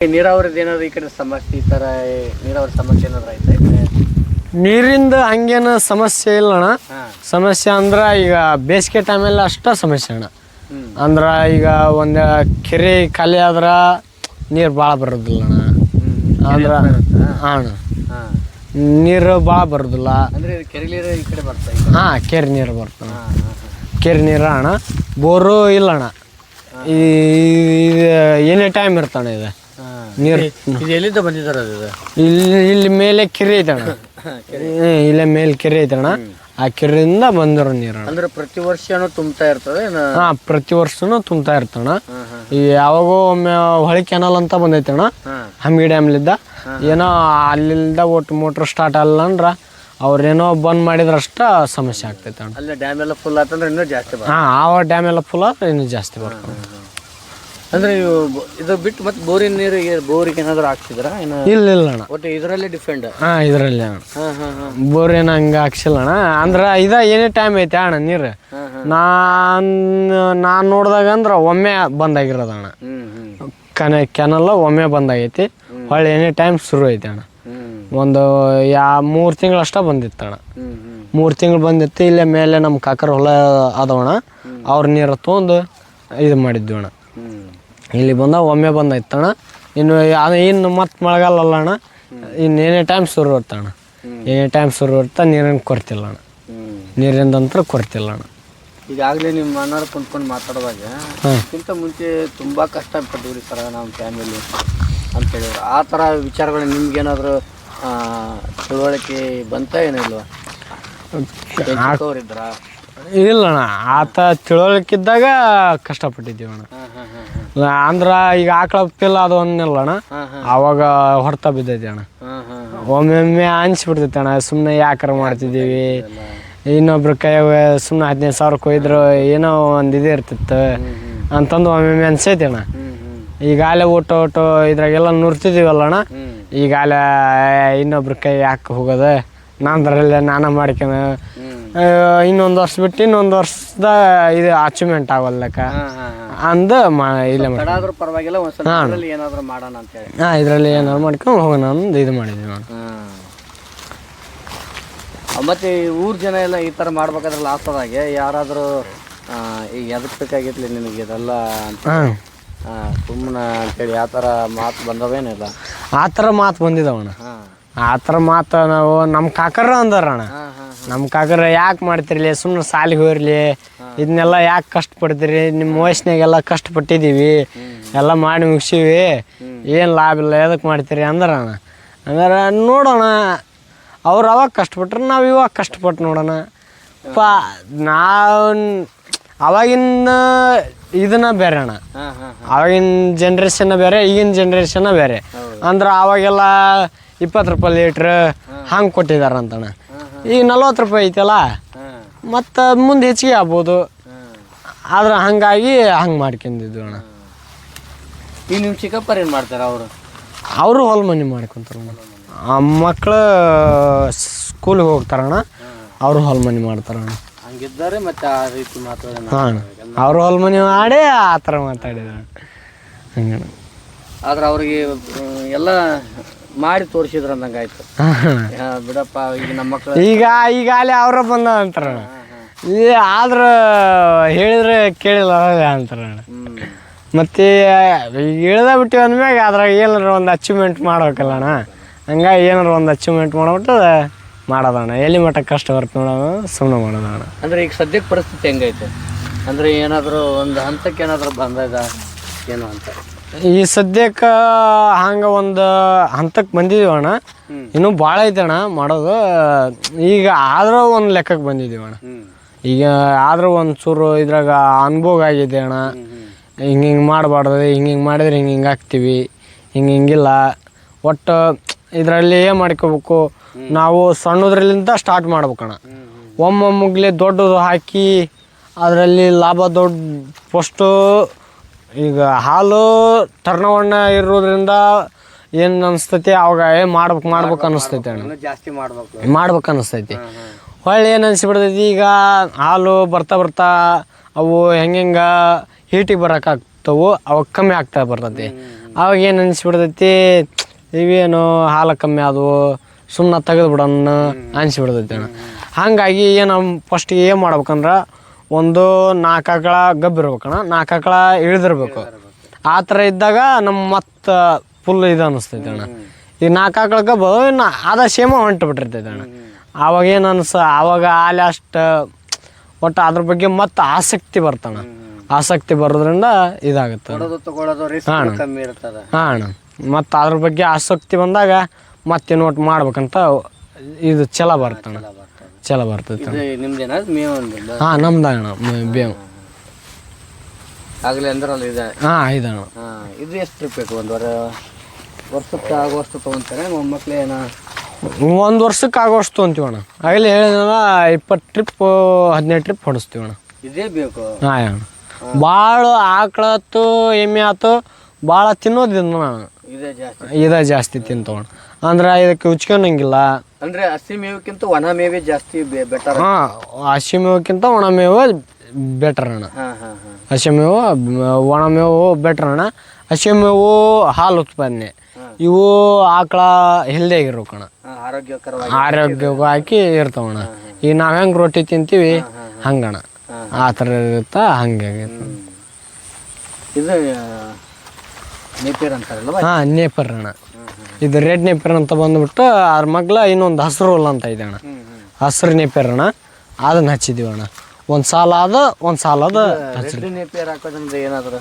ನೀರಾವರಿದ ಏನಾದ್ರು ಈ ಕಡೆ ಸಮಸ್ಯೆ ಈ ಥರ ನೀರಾವರಿ ಸಮಸ್ಯೆ ಏನಾದ್ರು ಐತೆ? ನೀರಿಂದ ಹಂಗೇನು ಸಮಸ್ಯೆ ಇಲ್ಲ ಅಣ್ಣ. ಸಮಸ್ಯೆ ಅಂದ್ರೆ ಈಗ ಬೇಸಿಗೆ ಟೈಮಲ್ಲಿ ಅಷ್ಟೇ ಸಮಸ್ಯೆ ಅಣ್ಣ. ಅಂದ್ರೆ ಈಗ ಒಂದು ಕೆರೆ ಖಾಲಿ ಆದ್ರೆ ನೀರು ಭಾಳ ಬರೋದಿಲ್ಲ ಅಣ್ಣ. ಅಂದ್ರೆ ಅಣ್ಣ ನೀರು ಭಾಳ ಬರೋದಿಲ್ಲ. ಅಂದರೆ ಕೆರೆ ನೀರು ಈ ಕಡೆ ಬರ್ತಾ? ಹಾಂ, ಕೆರೆ ನೀರು ಬರ್ತದೆ. ಕೆರೆ ನೀರು ಅಣ್ಣ. ಬೋರು ಇಲ್ಲ ಅಣ್ಣ. ಏನೇ ಟೈಮ್ ಇರ್ತಾನೆ ಇದು ನೀರು. ಇದು ಎಲ್ಲಿಂದ ಬಂದಿದ್ದಾರೆ ಅದು? ಇಲ್ಲಿ ಮೇಲೆ ಕೆರೆ ಐತಣ್ಣ. ಇಲ್ಲೇ ಮೇಲೆ ಕೆರೆ ಐತಣ್ಣ. ಆ ಕೆರೆಯಿಂದ ಬಂದಿರೋ ನೀರು. ಅಂದ್ರೆ ಪ್ರತಿ ವರ್ಷನೂ ತುಂಬ್ತಾ ಇರ್ತದೆ? ಹಾಂ, ಪ್ರತಿ ವರ್ಷನೂ ತುಂಬ್ತಾ ಇರ್ತಣ್ಣ. ಈ ಯಾವಾಗೋ ಒಮ್ಮೆ ಹೊಳಿ ಕೆನಲ್ ಅಂತ ಬಂದೈತಣ್ಣ ಹಂಬಿ ಡ್ಯಾಮ್ಲಿದ್ದ. ಏನೋ ಅಲ್ಲಿಂದ ಒಟ್ಟು ಮೋಟ್ರ್ ಸ್ಟಾರ್ಟ್ ಆಗಲ್ಲ ಅಂದ್ರೆ ಅವ್ರೇನೋ ಬಂದ್ ಮಾಡಿದ್ರೆ ಅಷ್ಟ ಸಮಸ್ಯೆ ಆಗ್ತೈತೆ ಅಣ್ಣ. ಅಲ್ಲಿ ಡ್ಯಾಮ್ ಎಲ್ಲ ಫುಲ್ ಆತಂದ್ರೆ ಇನ್ನೂ ಜಾಸ್ತಿ ಬರ್ತದೆ? ಹಾಂ, ಆ ಡ್ಯಾಮ್ ಎಲ್ಲ ಫುಲ್ ಆದ್ರೆ ಇನ್ನೂ ಜಾಸ್ತಿ ಬರ್ತದೆ. ಅಂದ್ರೆ ಇದು ಬಿಟ್ಟು ಮತ್ತೆ ಬೋರಿನ ನೀರಿಗೆ ಬೋರಿಗೆ ಏನಾದ್ರು ಹಾಕ್ಸಿದ್ರ? ಇಲ್ಲ ಅಣ್ಣ, ಒಟ್ಟು ಇದರಲ್ಲೇ ಡಿಫೆಂಡ್. ಹಾಂ, ಇದರಲ್ಲಿ ಅಣ್ಣ. ಬೋರ್ ಏನು ಹಂಗೆ ಹಾಕ್ಸಿಲ್ಲ ಅಣ್ಣ. ಅಂದ್ರೆ ಏನೇ ಟೈಮ್ ಐತೆ ಅಣ್ಣ ನೀರು. ನಾನು ನೋಡಿದಾಗ ಅಂದ್ರೆ ಒಮ್ಮೆ ಬಂದಾಗಿರೋದು ಅಣ್ಣ. ಕೆನಲ್ ಒಮ್ಮೆ ಬಂದಾಗೈತಿ. ಹೊಳ್ಳಿ ಏನೇ ಟೈಮ್ ಶುರು ಐತೆ ಅಣ್ಣ. ಒಂದು 3 ತಿಂಗಳು ಅಷ್ಟೇ ಬಂದಿತ್ತು ಅಣ್ಣ. 3 ತಿಂಗಳು ಬಂದಿತ್ತು. ಇಲ್ಲೇ ಮೇಲೆ ನಮ್ಮ ಕಾಕರ ಹೊಲ ಅದಾವಣ್ಣ. ಅವ್ರ ನೀರು ತೊಗೊಂಡು ಇದು ಮಾಡಿದ್ವಿ ಅಣ್ಣ. ಇಲ್ಲಿ ಒಮ್ಮೆ ಬಂದೈತಣ್ಣ. ಇನ್ನು ಮತ್ತೆ ಮಳೆಗಾಲ ಅಲ್ಲ ಅಣ್ಣ. ಇನ್ನೇನೇ ಟೈಮ್ ಶುರು ಇರ್ತಣ್ಣ. ಏನೇ ಟೈಮ್ ಶುರು ಇರ್ತಾ ನೀರಿನ ಕೊರತಿಲ್ಲ ಅಣ್ಣ. ನೀರಿಂದಂತ್ರ ಕೊರತಿಲ್ಲ ಅಣ್ಣ. ಈಗಾಗಲೇ ನಿಮ್ಮ ಅಣ್ಣಾರು ಕುಂತ್ಕೊಂಡು ಮಾತಾಡುವಾಗ ಇದಕ್ಕಿಂತ ಮುಂಚೆ ತುಂಬ ಕಷ್ಟಪಟ್ಟಿವ್ರಿ ಸರ್ ನಮ್ಮ ಫ್ಯಾಮಿಲಿ ಅಂತ ಹೇಳಿದ್ರು. ಆ ಥರ ವಿಚಾರಗಳು ನಿಮ್ಗೇನಾದರೂ ತಿಳುವಳಿಕೆ ಬಂತ ಏನಿಲ್ವಾ? ಇದ್ರ ಇಲ್ಲ ಅಣ್ಣ, ಆತ ತಿಳುವಳಿಕಿದ್ದಾಗ ಕಷ್ಟಪಟ್ಟಿದ್ದೀವಿ ಅಣ್ಣ. ಅಂದ್ರೆ ಈಗ ಆಕಳ ಪಿಲ್ಲ ಅದು ಒಂದಿಲ್ಲ ಅಣ್ಣ. ಆವಾಗ ಹೊಡ್ತಾ ಬಿದ್ದೈತಿ ಅಣ್ಣ. ಒಮ್ಮೊಮ್ಮೆ ಅನ್ಸ್ಬಿಡ್ತೈತೆ ಅಣ್ಣ, ಸುಮ್ಮನೆ ಯಾಕಾರ ಮಾಡ್ತಿದ್ದೀವಿ. ಇನ್ನೊಬ್ರ ಕೈ ಸುಮ್ಮನೆ 15,000 ಕೊಯ್ದ್ರು ಏನೋ ಒಂದು ಇದು ಇರ್ತಿತ್ತು ಅಂತಂದು ಒಮ್ಮೊಮ್ಮೆ ಅನ್ಸೈತಿ ಅಣ್ಣ. ಈಗಾಗಲೇ ಊಟ ಇದ್ರಾಗೆಲ್ಲ ನುರ್ತಿದ್ದೀವಲ್ಲ ಅಣ್ಣ. ಈಗಾಗಲೇ ಇನ್ನೊಬ್ರ ಕೈ ಯಾಕೆ ಹೋಗೋದು, ನಾನೇ ಮಾಡ್ಕೊಳ. ಇನ್ನೊಂದು ವರ್ಷ ಬಿಟ್ಟು ಇನ್ನೊಂದು ವರ್ಷದ ಇದು ಅಚೀವ್ಮೆಂಟ್ ಆಗೋಲ್ಲಕ್ಕ ಅಂದ ಇಲ್ಲ ಪರವಾಗಿಲ್ಲ ಏನಾದ್ರು ಮಾಡೋಣ ಅಂತ ಹೇಳಿ. ಹಾಂ, ಇದರಲ್ಲಿ ಏನಾದ್ರು ಮಾಡ್ಕೊಂಡು ಹೋಗೋಣ ಅಂದು ಇದು ಮಾಡಿದ್ವಿ ನಾನು. ಮತ್ತೆ ಊರ್ ಜನ ಎಲ್ಲ ಈ ಥರ ಮಾಡ್ಬೇಕಾದ್ರೆ ಲಾಸ್ ಆದಾಗೆ ಯಾರಾದರೂ ಈಗ ಎದಕ್ಕೆ ಬೇಕಾಗಿರ್ಲಿ ನಿನಗೆ ಇದೆಲ್ಲ ಸುಮ್ಮನೆ ಅಂತೇಳಿ ಆ ಥರ ಮಾತು ಬಂದವೇನಿಲ್ಲ? ಆ ಥರ ಮಾತು ಬಂದಿದ್ದಾವಣ್ಣ. ಆ ಥರ ಮಾತು ನಾವು ನಮ್ಮ ಕಾಕರ ಅಂದಾರಣ್ಣ. ನಮ್ಮ ಕಾಕರ ಯಾಕೆ ಮಾಡ್ತಿರ್ಲಿ, ಸುಮ್ಮನೆ ಸಾಲಿಗೆ ಹೋಗಿರ್ಲಿ, ಇದನ್ನೆಲ್ಲ ಯಾಕೆ ಕಷ್ಟಪಡ್ತೀರಿ, ನಿಮ್ಮ ವಯಸ್ಸಿನಾಗೆಲ್ಲ ಕಷ್ಟಪಟ್ಟಿದ್ದೀವಿ, ಎಲ್ಲ ಮಾಡಿ ಮುಗಿಸೀವಿ, ಏನು ಲಾಭ ಇಲ್ಲ, ಎದಕ್ಕೆ ಮಾಡ್ತೀರಿ ಅಂದ್ರಣ್ಣ. ಅಂದ್ರೆ ನೋಡೋಣ, ಅವ್ರು ಅವಾಗ ಕಷ್ಟಪಟ್ರೆ ನಾವು ಇವಾಗ ಕಷ್ಟಪಟ್ಟು ನೋಡೋಣ. ನಾವು ಅವಾಗಿನ ಇದನ್ನ ಬೇರೆ ಅಣ್ಣ. ಆವಾಗಿನ ಜನ್ರೇಷನ್ನ ಬೇರೆ, ಈಗಿನ ಜನ್ರೇಷನ್ನ ಬೇರೆ. ಅಂದ್ರೆ ಅವಾಗೆಲ್ಲ 20 ರೂಪಾಯಿ ಲೀಟ್ರ್ ಹಂಗೆ ಕೊಟ್ಟಿದಾರಂತಣ್ಣ. ಈಗ 40 ರೂಪಾಯಿ ಐತಲ್ಲ, ಮತ್ತು ಮುಂದೆ ಹೆಚ್ಚಿಗೆ ಆಗ್ಬೋದು. ಆದ್ರೆ ಹಂಗಾಗಿ ಹಂಗೆ ಮಾಡ್ಕೊಂಡಿದ್ವಿ ಅಣ್ಣ. ಈಗ ನಿಮ್ಮ ಚಿಕ್ಕಪ್ಪರು ಏನು ಮಾಡ್ತಾರೆ? ಅವರು ಹೊಲ ಮನೆ ಮಾಡ್ಕೊತಾರೆ. ಮಕ್ಕಳು ಸ್ಕೂಲಿಗೆ ಹೋಗ್ತಾರಣ್ಣ, ಅವರು ಹೊಲ ಮನೆ ಮಾಡ್ತಾರಣ್ಣ. ಹಂಗಿದ್ದಾರೆ ಮತ್ತೆ ಆ ರೀತಿ ಮಾತಾಡೋಣ. ಹಾಂ, ಅವರು ಹೊಲ ಮನೆ ಮಾಡಿ ಆ ಥರ ಮಾತಾಡಿದ ಹಂಗೆ. ಆದ್ರೆ ಅವ್ರಿಗೆ ಎಲ್ಲ ಮಾಡಿ ತೋರಿಸಿದ್ರು ಅಂದಂಗೆ ಆಯ್ತು ಬಿಡಪ್ಪ. ಈಗ ನಮ್ಮ ಮಕ್ಕಳು ಈಗಾಗಲೇ ಅವರ ಬಂದ ಅಂತಾರಣ್ಣ. ಆದ್ರೆ ಹೇಳಿದ್ರೆ ಕೇಳಿಲ್ಲ ಅಂತಾರಣ್ಣ. ಮತ್ತು ಈಗ ಹೇಳ್ದ ಬಿಟ್ಟಿವಿ ಅಂದ್ಮ್ಯಾಗ ಅದ್ರಾಗ ಏನಾರ ಒಂದು ಅಚೀವ್ಮೆಂಟ್ ಮಾಡ್ಬೇಕಲ್ಲ ಅಣ್ಣ. ಹಂಗಾಗಿ ಏನಾರ ಒಂದು ಅಚೀವ್ಮೆಂಟ್ ಮಾಡ್ಬಿಟ್ಟು ಮಾಡೋದಣ್ಣ. ಎಲ್ಲಿ ಮಟ್ಟ ಕಷ್ಟ ಬರುತ್ತೆ ನೋಡೋಣ, ಸುಮ್ಮನೆ ಮಾಡೋದಣ್ಣ. ಅಂದರೆ ಈಗ ಸದ್ಯಕ್ಕೆ ಪರಿಸ್ಥಿತಿ ಹೆಂಗೈತೆ? ಅಂದರೆ ಏನಾದರೂ ಒಂದು ಹಂತಕ್ಕೆ ಏನಾದರೂ ಬಂದದ ಏನು ಅಂತ? ಈ ಸದ್ಯಕ್ಕೆ ಹಂಗೆ ಒಂದು ಹಂತಕ್ಕೆ ಬಂದಿದ್ದೀವಿ ಅಣ್ಣ. ಇನ್ನೂ ಭಾಳ ಐತೆ ಅಣ್ಣ ಮಾಡೋದು. ಈಗ ಆದರೂ ಒಂದು ಲೆಕ್ಕಕ್ಕೆ ಬಂದಿದ್ದೀವಿ ಅಣ್ಣ. ಈಗ ಆದರೂ ಒಂದು ಚೂರು ಇದ್ರಾಗ ಅನುಭವ ಆಗಿದೆ ಅಣ್ಣ. ಹಿಂಗೆ ಮಾಡಬಾರ್ದು, ಹಿಂಗೆ ಮಾಡಿದ್ರೆ ಹಿಂಗೆ ಆಗ್ತೀವಿ, ಹಿಂಗಿಲ್ಲ. ಒಟ್ಟು ಇದರಲ್ಲಿ ಏನು ಮಾಡ್ಕೋಬೇಕು, ನಾವು ಸಣ್ಣದ್ರಲ್ಲಿಂದ ಸ್ಟಾರ್ಟ್ ಮಾಡ್ಬೇಕಣ್ಣ. ಒಮ್ಮೊಮ್ಮಗ್ಲೆ ದೊಡ್ಡದು ಹಾಕಿ ಅದರಲ್ಲಿ ಲಾಭ ದೊಡ್ಡ ಫಸ್ಟು. ಈಗ ಹಾಲು ಟರ್ನವಣ್ಣ ಇರೋದ್ರಿಂದ ಏನು ಅನಿಸ್ತೈತಿ, ಅವಾಗ ಮಾಡ್ಬೇಕು ಅನ್ನಿಸ್ತೈತಿ ಅಣ್ಣ. ಜಾಸ್ತಿ ಮಾಡ್ಬೇಕು ಅನ್ನಿಸ್ತೈತಿ. ಹೊಳ್ಳಿ ಏನು ಅನಿಸ್ಬಿಡ್ತೈತಿ, ಈಗ ಹಾಲು ಬರ್ತಾ ಅವು ಹೆಂಗೆ ಹೀಟಿಗೆ ಬರೋಕ್ಕಾಗ್ತವೆ, ಅವಾಗ ಕಮ್ಮಿ ಆಗ್ತಾ ಬರ್ತೈತಿ. ಅವಾಗ ಏನು ಅನಿಸ್ಬಿಡ್ತೈತಿ ಇವೇನು ಹಾಲು ಕಮ್ಮಿ ಆದವು ಸುಮ್ಮನೆ ತೆಗೆದು ಬಿಡೋಣ ಅನಿಸ್ಬಿಡ್ತೈತಿ ಅಣ್ಣ. ಹಾಗಾಗಿ ಏನು ಫಸ್ಟಿಗೆ ಏನು ಮಾಡ್ಬೇಕಂದ್ರೆ ಒಂದು 4 ಆಕಳ ಗಬ್ಬಿರ್ಬೇಕಣ್ಣ, 4 ಆಕಳ ಇಳಿದಿರ್ಬೇಕು. ಆ ಥರ ಇದ್ದಾಗ ನಮ್ಮ ಮತ್ತು ಫುಲ್ ಇದು ಅನ್ನಿಸ್ತೈತೆ ಅಣ್ಣ. ಈ 4 ಆಕಳ ಗಬ್ಬು ಇನ್ನು ಅದ ಸೇಮ ಹೊಂಟು ಬಿಟ್ಟಿರ್ತೈತೆ ಅಣ್ಣ. ಆವಾಗ ಏನು ಆವಾಗ ಹಾಲು ಅಷ್ಟು ಒಟ್ಟು ಅದ್ರ ಬಗ್ಗೆ ಮತ್ತೆ ಆಸಕ್ತಿ ಬರ್ತಣ್ಣ. ಆಸಕ್ತಿ ಬರೋದ್ರಿಂದ ಇದಾಗುತ್ತೆ ಹಾಂ ಅಣ್ಣ. ಮತ್ತು ಅದ್ರ ಬಗ್ಗೆ ಆಸಕ್ತಿ ಬಂದಾಗ ಮತ್ತೆ ನೋಟ್ ಮಾಡ್ಬೇಕಂತ ಇದು ಛಲ ಬರ್ತಣ್ಣ, ಛಲ ಬರ್ತೈತೆ. ಹಾಂ ನಮ್ದು ಅಣ್ಣ ಬೇವು ಆಗಲಿ ಅಂದ್ರಲ್ಲ ಇದೆ. ಹಾಂ ಇದಣ್ಣ. ಇದು ಎಷ್ಟು ಟ್ರಿಪ್ ಬೇಕು? ವರ್ಷಕ್ಕೆ ಆಗುವಷ್ಟು ತೊಗೊಂತಾರೆ ಮೊಮ್ಮಕ್ಳು ಏನ? 1 ವರ್ಷಕ್ಕೆ ಆಗೋಷ್ಟು ತೊಗೊಂತೀವಣ್ಣ. ಆಗಲೇ ಹೇಳಿದ್ನಲ್ಲ 20 ಟ್ರಿಪ್ 15 ಟ್ರಿಪ್ ಹೊಡಿಸ್ತೀವಣ್ಣ. ಇದೇ ಬೇಕು. ಹಾಂ ಅಣ್ಣ. ಭಾಳ ಆಕಳ ಆಯ್ತು ಎಮ್ಮೆ ಆಯ್ತು ಭಾಳ ತಿನ್ನೋದಿಲ್ಲ ನಾನು, ಇದೇ ಜಾಸ್ತಿ ತಿಂತವಣ್ಣ. ಅಂದ್ರೆ ಇದಕ್ಕೆ ಉಚ್ಕೊಳಂಗಿಲ್ಲ. ಅಂದರೆ ಹಸಿ ಮೇವಕ್ಕಿಂತ ಒಣ ಮೇವೇ ಜಾಸ್ತಿ ಬೆಟರ್. ಹಾಂ, ಹಸಿ ಮೇವಕ್ಕಿಂತ ಒಣ ಮೇವು ಬೆಟರ್ ಅಣ್ಣ. ಹಸಿ ಮೇವು ಒಣ ಮೇವು ಬೆಟರ್ ಅಣ್ಣ. ಹಸಿ ಮೇವು ಹಾಲು ಉತ್ಪಾದನೆ, ಇವು ಆಕಳ ಹೆಲ್ದಿ ಆಗಿರ್ಬೇಕಣ್ಣ, ಆರೋಗ್ಯವಾಗಿ ಇರ್ತಾವಣ್ಣ. ಈಗ ನಾವು ಹೆಂಗೆ ರೊಟ್ಟಿ ತಿಂತೀವಿ ಹಂಗಣ್ಣ, ಆ ಥರ ಇರುತ್ತೆ. ಹಂಗೆ ಇದು ನೇಪಿಯರ್ ಅಂತಾರಲ್ಲ? ಹಾಂ ನೇಪರ್ ಅಣ್ಣ. ಇದು ರೆಡ್ ನೇಪಿಯರ್ ಅಂತ ಬಂದ್ಬಿಟ್ಟು ಅದ್ರ ಮಗ್ಲ ಇನ್ನೊಂದು ಹಸಿರು ಹುಲ್ಲು ಅಂತ ಇದೆ ಅಣ್ಣ, ಹಸಿರು ನೇಪಿಯರ್ ಅಣ್ಣ. ಅದನ್ನ ಹಚ್ಚಿದೀವಿ ಅಣ್ಣ. ಒಂದು ಸಾಲ ರೆಡ್ ನೇಪಿಯರ್ ಹಾಕೋದ್ರಿಂದ ಏನಾದ್ರು?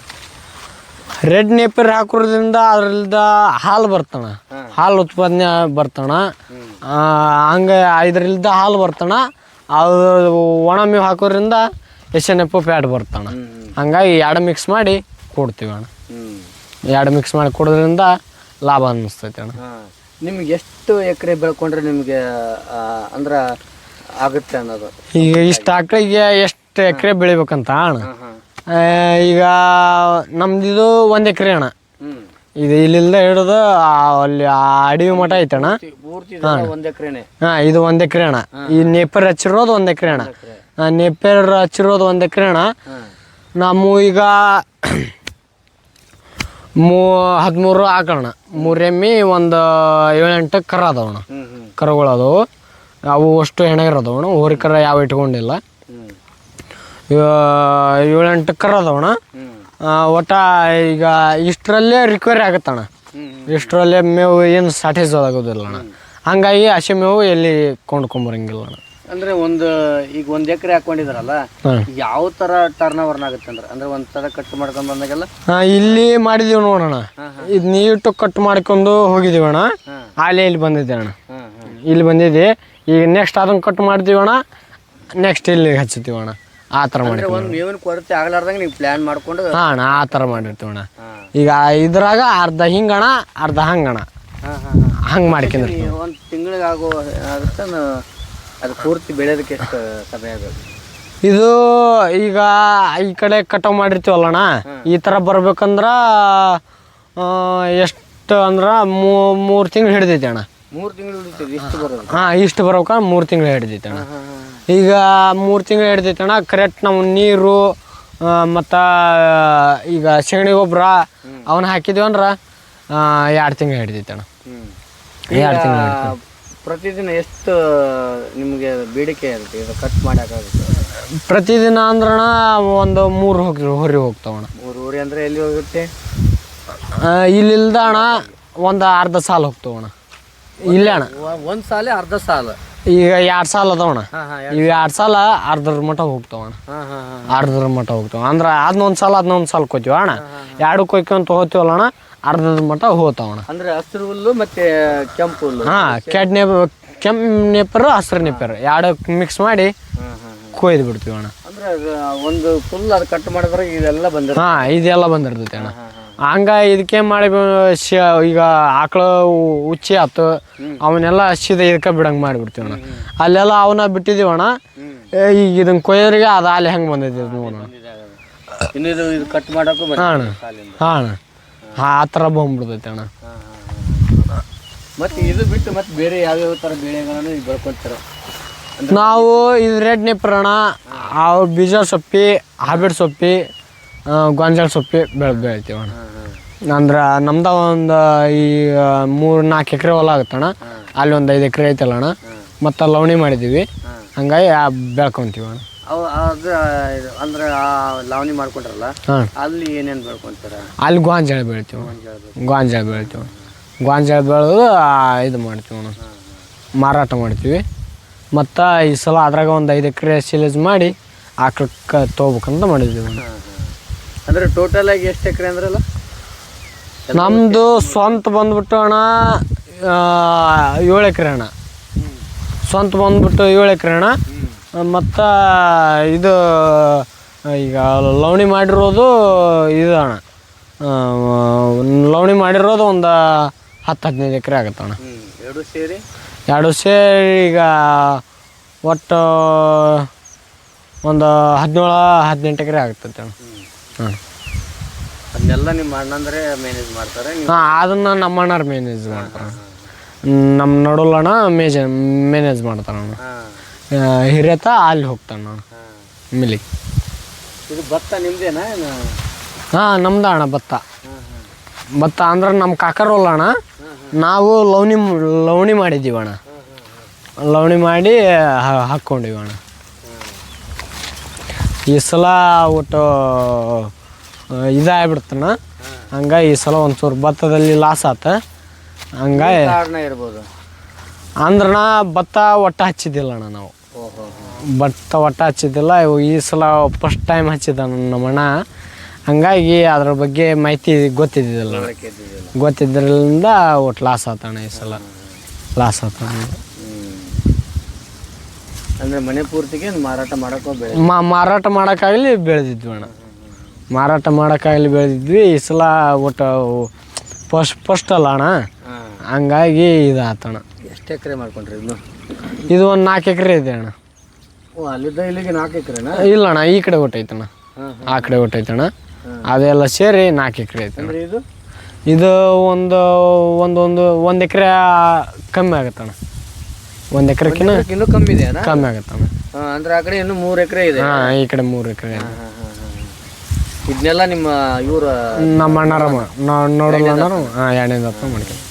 ರೆಡ್ ನೇಪಿಯರ್ ಹಾಕೋದ್ರಿಂದ ಅದ್ರಲ್ಲಿದ್ದ ಹಾಲು ಬರ್ತಣ, ಹಾಲು ಉತ್ಪಾದನೆ ಬರ್ತಣ. ಹಂಗೆ ಇದರಿಂದ ಹಾಲು ಬರ್ತಣ. ಅದು ಒಣ ಮೇವು ಹಾಕೋದ್ರಿಂದ SNF ಫ್ಯಾಟ್ ಬರ್ತಣ. ಹಂಗಾಗಿ 2 ಮಿಕ್ಸ್ ಮಾಡಿ ಕೊಡ್ತೀವಿ ಅಣ್ಣ. 2 ಮಿಕ್ಸ್ ಮಾಡಿ ಕೊಡೋದ್ರಿಂದ ಲಾಭ ಅನ್ನಿಸ್ತೈತೆ ಅಣ್ಣ. ನಿಮ್ಗೆ ಎಷ್ಟು ಎಕರೆ ಬೆಳ್ಕೊಂಡ್ರೆ ನಿಮಗೆ ಅಂದ್ರೆ ಆಗುತ್ತೆ ಅನ್ನೋದು? ಈಗ ಇಷ್ಟು ಆಕಳಿಗೆ ಎಷ್ಟು ಎಕರೆ ಬೆಳಿಬೇಕಂತ ಅಣ್ಣ. ಈಗ ನಮ್ದಿದು 1 ಎಕರೆ ಅಣ್ಣ. ಇದು ಇಲ್ಲಿಂದ ಹಿಡಿದು ಅಲ್ಲಿ ಅಡವಿ ಮಠ ಐತಣ್ಣ. ಹಾಂ, ಇದು 1 ಎಕರೆ ಅಣ್ಣ. ಈ ನೇಪರ್ ಹಚ್ಚಿರೋದು 1 ಎಕರೆ ಅಣ್ಣ. ನೇಪರ್ ಹಚ್ಚಿರೋದು 1 ಎಕರೆ ಅಣ್ಣ. ನಾವು ಈಗ 13 ಆಕಳಣ್ಣ, 3 ಎಮ್ಮೆ, ಒಂದು 7-8 ಕರ ಅದಾವಣ್ಣ. ಕರುಗಳು ಅದಾವು, ಅವು ಅಷ್ಟು ಹೆಣಗಿರೋದವಣ್ಣ. ಹೋರಿ ಕರ ಯಾವ ಇಟ್ಕೊಂಡಿಲ್ಲ. 7-8 ಕರ ಅದಾವಣ್ಣ. ಒಟ್ಟು ಈಗ ಇಷ್ಟರಲ್ಲೇ ರಿಕವರಿ ಆಗುತ್ತಣ್ಣ. ಇಷ್ಟರಲ್ಲೇ ಮೇವು ಏನು ಶಾರ್ಟೇಜ್ ಆಗೋದಿಲ್ಲ ಅಣ್ಣ. ಹಂಗಾಗಿ ಹಸಿ ಮೇವು ಎಲ್ಲಿ ಕೊಂಡ್ಕೊಂಬರಂಗಿಲ್ಲ ಅಣ್ಣ. ಅಂದ್ರೆ ಈಗ 1 ಎಕರೆ ಹಾಕೊಂಡಿದ್ರಲ್ಲ, ಯಾವ ತರ ಟರ್ನ್ ಓವರ್ ಆಗುತ್ತೆ ಅಂದ್ರೆ ಒಂದ್ ತರ ಕಟ್ ಮಾಡ್ಕೊಂಡ್ ಬಂದಾಗೆಲ್ಲ? ಇಲ್ಲಿ ಮಾಡಿದೀವಿ ನೋಡೋಣ. ಇದು ನೀಟು ಕಟ್ ಮಾಡ್ಕೊಂಡು ಹೋಗಿದೀವಿ ಅಣ್ಣ. ಇಲ್ಲಿ ಬಂದಿದೆ ಅಣ್ಣ, ಇಲ್ಲಿ ಬಂದಿದೆ. ಈಗ ನೆಕ್ಸ್ಟ್ ಅದನ್ನ ಕಟ್ ಮಾಡ್ತೀವಿ ಅಣ್ಣ, ನೆಕ್ಸ್ಟ್ ಇಲ್ಲಿ ಹಚ್ತೀವಿ ಅಣ್ಣ. ಆ ಥರ ಮಾಡಿ ಮೇವಿನ ಕೊರತೆ ಆಗ್ಲಾರ್ದಂಗೆ ನೀವು ಪ್ಲಾನ್ ಮಾಡ್ಕೊಂಡು? ಹಾಂ ಅಣ್ಣ, ಆ ಥರ ಮಾಡಿರ್ತೀವಿ ಅಣ್ಣ. ಈಗ ಇದ್ರಾಗ ಅರ್ಧ ಹಿಂಗಣ ಅರ್ಧ ಹಂಗಣ, ಹಂಗೆ ಮಾಡ್ಕೊಂಡ್ರಿ. ಒಂದು ತಿಂಗಳಿಗೆ ಆಗೋ ಆಗುತ್ತೆ ಅದು ಪೂರ್ತಿ ಬೆಳೆಯೋದಕ್ಕೆ ಎಷ್ಟು ಸಮಯ ಬೇಕು? ಇದು ಈಗ ಈ ಕಡೆ ಕಟಾವು ಮಾಡಿರ್ತೀವಲ್ಲಣ್ಣ, ಈ ಥರ ಬರ್ಬೇಕಂದ್ರೆ ಎಷ್ಟು ಅಂದ್ರೆ 3 ತಿಂಗಳು ಹಿಡಿದೈತೆ ಅಣ್ಣ. 3 ತಿಂಗಳು ಹಿಡಿತೈತಿ ಇಷ್ಟು ಬರೋದು? ಹಾಂ, ಇಷ್ಟು ಬರ್ಬೇಕಂದ್ರೆ 3 ತಿಂಗಳು ಹಿಡಿದೈತೆ ಅಣ್ಣ. ಈಗ 3 ತಿಂಗಳು ಹಿಡಿದೈತೆ ಅಣ್ಣ. ಕರೆಕ್ಟ್ ನಾವು ನೀರು ಮತ್ತು ಈಗ ಸಗಣಿ ಗೊಬ್ಬರ ಅವನ್ನ ಹಾಕಿದ್ವಿ ಅಂದ್ರೆ 2 ತಿಂಗಳು ಹಿಡಿದೈತೆ ಅಣ್ಣ. 2 ತಿಂಗಳು. ಪ್ರತಿದಿನ ಎಷ್ಟು ನಿಮಗೆ ಬೇಡಿಕೆ ಇರುತ್ತೆ ಇದು ಕಟ್ ಮಾಡೋಕ್ಕಾಗುತ್ತೆ? ಪ್ರತಿದಿನ ಅಂದ್ರಣ ಒಂದು 3 ಹೋರಿ ಹೋಗ್ತಾವಣ್ಣ. 3 ಹೋರಿ ಅಂದರೆ ಎಲ್ಲಿ ಹೋಗುತ್ತೆ? ಇಲ್ಲಿಲ್ದ ಅಣ್ಣ ಒಂದು ಅರ್ಧ ಸಾಲ ಹೋಗ್ತಾವಣ್ಣ. ಇಲ್ಲ ಅಣ್ಣ, 1 ಸಾಲೆ ಅರ್ಧ ಸಾಲ. ಈಗ 2 ಸಾಲ ಅದಾವಣ್ಣ. ಇವು 2 ಸಾಲ ಅರ್ಧರ ಮಟ್ಟ ಹೋಗ್ತಾವಣ್ಣ. ಅರ್ಧರ ಮಟ್ಟ ಹೋಗ್ತಾವ ಅಂದ್ರೆ ಅದನ್ನೊಂದು ಸಾಲ ಕೊಯ್ತೀವ ಅಣ್ಣ. 2 ಕೊಯ್ಕೊಂತ ಹೋಗ್ತೀವಲ್ಲ ಅಣ್ಣ, ಅರ್ಧದ ಮಟ್ಟ ಹೋಗ್ತಾವಣ್ಣ. ಅಂದ್ರೆ ಹಸಿರು ಹುಲ್ಲು ಮತ್ತೆ ಕೆಂಪು ಹುಲ್ಲು? ಹಾಂ, ಕೆಂಪು ನೇಪರು ಹಸಿರು ನೇಪರು 2 ಮಿಕ್ಸ್ ಮಾಡಿ ಕೊಯ್ದು ಬಿಡ್ತೀವಿ ಅಣ್ಣ. ಅಂದ್ರೆ ಒಂದು ಫುಲ್ ಅದು ಕಟ್ ಮಾಡಿದ್ರೆ ಇದೆಲ್ಲ ಬಂದಿರ್ತದೆ? ಹಾಂ, ಇದೆಲ್ಲ ಬಂದಿರ್ತೈತೆ ಅಣ್ಣ. ಹಂಗ ಇದಕ್ಕೆ ಮಾಡಿ ಈಗ ಆಕಳು ಉಚ್ಚಿ ಆಯ್ತು ಅವನ್ನೆಲ್ಲ ಸೀದಾ ಇದಕ್ಕೆ ಬಿಡಂಗೆ ಮಾಡಿಬಿಡ್ತೀವಿ ಅಣ್ಣ. ಅಲ್ಲೆಲ್ಲ ಅವನ್ನ ಬಿಟ್ಟಿದ್ದೀವಿ ಅಣ್ಣ. ಈಗ ಇದನ್ನ ಕೊಯ್ಯೋರಿಗೆ ಅದು ಅಲ್ಲಿ ಹೆಂಗೆ ಬಂದೈತಿ ನೋಡೋಣ. ಇದು ಕಟ್ ಮಾಡೋಕ್ಕೂ? ಹಾಂ ಅಣ್ಣ, ಹಾಂ ಅಣ್ಣ, ಆ ಥರ ಬಂದ್ಬಿಡ್ತೈತೆ ಅಣ್ಣ. ಮತ್ತು ಇದು ಬಿಟ್ಟು ಮತ್ತೆ ಬೇರೆ ಯಾವ್ಯಾವ ಥರ ಬೆಳೆಗಳನ್ನು ಬೆಳ್ಕೊತಾರೆ? ನಾವು ಇದು ರೆಡ್ ನೇಪರ್ ಅಣ್ಣ, ಬೀಜ ಸೊಪ್ಪಿ, ಹಾಬಿಡ್ ಸೊಪ್ಪಿ, ಗೊಂಜಾಳ ಸೊಪ್ಪಿ ಬೆಳಿತೀವಿ ಅಣ್ಣ. ಅಂದ್ರೆ ನಮ್ದ ಒಂದು ಈ 3-4 ಎಕರೆ ಹೊಲ ಆಗುತ್ತಣ್ಣ. ಅಲ್ಲಿ ಒಂದು 5 ಎಕರೆ ಐತಲ್ಲ ಅಣ್ಣ. ಮತ್ತು ಲವಣಿ ಮಾಡಿದ್ದೀವಿ, ಹಂಗಾಗಿ ಬೆಳ್ಕೊಂತೀವಿ ಅಣ್ಣ. ಅವು ಅದು ಅಂದ್ರೆ ಆ ಲಾವಣಿ ಮಾಡ್ಕೊಂಡ್ರಲ್ಲ ಅಲ್ಲಿ ಏನೇನು ಬೆಳ್ಕೊಂತಾರ? ಅಲ್ಲಿ ಗೋಂಜಾಳ ಬೆಳಿತೀವಿ, ಗೋಂಜಾಳ ಬೆಳಿತೀವಿ. ಗೋಂಜಾಳ ಬೆಳೆದು ಇದು ಮಾಡ್ತೀವಿ ಅಣ್ಣ, ಮಾರಾಟ ಮಾಡ್ತೀವಿ. ಮತ್ತು ಈ ಸಲ ಅದ್ರಾಗ ಒಂದು 5 ಎಕರೆ ಸಿಲೇಜ್ ಮಾಡಿ ಆಕಳಕ್ಕೆ ತೊಗೋಬೇಕಂತ ಮಾಡಿದ್ದೀವಿ ಅಣ್ಣ. ಅಂದರೆ ಟೋಟಲಾಗಿ ಎಷ್ಟು ಎಕರೆ ಅಂದ್ರಲ್ಲ? ನಮ್ಮದು ಸ್ವಂತ ಬಂದ್ಬಿಟ್ಟು ಅಣ್ಣ 7 ಎಕರೆ ಅಣ್ಣ. ಸ್ವಂತ ಬಂದ್ಬಿಟ್ಟು 7 ಎಕರೆ ಅಣ್ಣ. ಮತ್ತು ಇದು ಈಗ ಲವಣಿ ಮಾಡಿರೋದು ಇದು ಅಣ್ಣ, ಲವಣಿ ಮಾಡಿರೋದು ಒಂದು 10-15 ಎಕರೆ ಆಗುತ್ತೆ ಅಣ್ಣ. ಎರಡು ಸೇರಿ ಈಗ ಒಟ್ಟು ಒಂದು 17-18 ಎಕರೆ ಆಗ್ತೈತೆ ಅಣ್ಣ. ಅದನ್ನೆಲ್ಲ ನಿಮ್ಮ ಅಣ್ಣಂದ್ರೆ ಮ್ಯಾನೇಜ್ ಮಾಡ್ತಾರೆ? ಅದನ್ನು ನಮ್ಮ ಅಣ್ಣಾರು ಮ್ಯಾನೇಜ್ ಮಾಡ್ತಾರೆ. ನಮ್ಮ ನಡುಲಣ್ಣ ಮ್ಯಾನೇಜ್ ಮಾಡ್ತಾರಣ್ಣ. ಹಿರಿಯತ ಅಲ್ಲಿ ಹೋಗ್ತಾನ ಮಿಲಿಗೆ. ಇದು ಭತ್ತ ನಿಮ್ದೇನಾ? ನಮ್ದು ಅಣ್ಣ ಭತ್ತ ಅಂದ್ರೆ ನಮ್ಮ ಕಾಕರೋಲ್ಲ ಅಣ್ಣ. ನಾವು ಲವಣಿ ಮಾಡಿದ್ದೀವಿ ಅಣ್ಣ. ಲವಣಿ ಮಾಡಿ ಹಾಕ್ಕೊಂಡಿವಿ ಅಣ್ಣ. ಈ ಸಲ ಒಟ್ಟು ಇದಾಗ್ಬಿಡ್ತಣ್ಣ. ಹಂಗಾಗಿ ಈ ಸಲ ಒಂಚೂರು ಭತ್ತದಲ್ಲಿ ಲಾಸ್ ಆತ. ಹಂಗಾಗಿ ಇರ್ಬೋದು ಅಂದ್ರಣ ಭತ್ತ ಒಟ್ಟು ಹಚ್ಚಿದ್ದಿಲ್ಲ ಅಣ್ಣ ನಾವು. ಭತ್ತ ಒಟ್ಟು ಹಚ್ಚಿದ್ದಿಲ್ಲ. ಈ ಸಲ ಫಸ್ಟ್ ಟೈಮ್ ಹಚ್ಚಿದ ನಮ್ಮಣ್ಣ. ಹಂಗಾಗಿ ಅದ್ರ ಬಗ್ಗೆ ಮಾಹಿತಿ ಗೊತ್ತಿದ್ದಿಲ್ಲ, ಗೊತ್ತಿದ್ದರಿಂದ ಒಟ್ಟು ಲಾಸ್ ಆತಣ್ಣ. ಈ ಸಲ ಲಾಸ್ ಆತ. ಅಂದರೆ ಮನೆ ಪೂರ್ತಿಗೆ ಮಾರಾಟ ಮಾಡೋಕೆ ಮಾರಾಟ ಮಾಡೋಕ್ಕಾಗಲಿ ಬೆಳೆದಿದ್ವಿ ಅಣ್ಣ. ಮಾರಾಟ ಮಾಡೋಕ್ಕಾಗಲಿ ಬೆಳೆದಿದ್ವಿ. ಈ ಸಲ ಒಟ್ಟು ಫಸ್ಟ್ ಅಲ್ಲ ಅಣ್ಣ, ಹಂಗಾಗಿ ಇದು ಆತಣ್ಣ. ಎಷ್ಟು ಎಕರೆ ಮಾಡ್ಕೊಂಡ್ರಿ ಇದು ಒಂದು 4 ಎಕರೆ ಇದೆ ಅಣ್ಣ. ಅಲ್ಲಿದ್ದ ಇಲ್ಲಿಗೆ 4 ಎಕರೆನಾ? ಇಲ್ಲ ಅಣ್ಣ, ಈ ಕಡೆ ಒಟ್ಟೈತಣ್ಣ, ಆ ಕಡೆ ಒಟ್ಟೈತಣ್ಣ. ಅದೆಲ್ಲ ಸೇರಿ 4 ಎಕರೆ ಐತೆ. ಇದು ಒಂದು ಎಕರೆ ಕಮ್ಮಿ ಆಗುತ್ತಣ್ಣ. 1 ಎಕರೆಕ್ಕಿಂತ ಇನ್ನೂ ಕಮ್ಮಿ ಇದೆ, ಕಮ್ಮಿ ಆಗುತ್ತಣ್ಣ. ಅಂದ್ರೆ ಆ ಕಡೆ ಇನ್ನೂ 3 ಎಕರೆ ಇದೆ. ಈ ಕಡೆ 3 ಎಕರೆ ಇದೆ. ಇದನ್ನೆಲ್ಲ ನಿಮ್ಮ ಇವ್ರ ನಮ್ಮ ಅಣ್ಣಾರ ನೋಡಲ್ಲ ಅಣ್ಣಾರು 2 ದಪ್ಪ ಮಾಡ್ಕೊಂಡು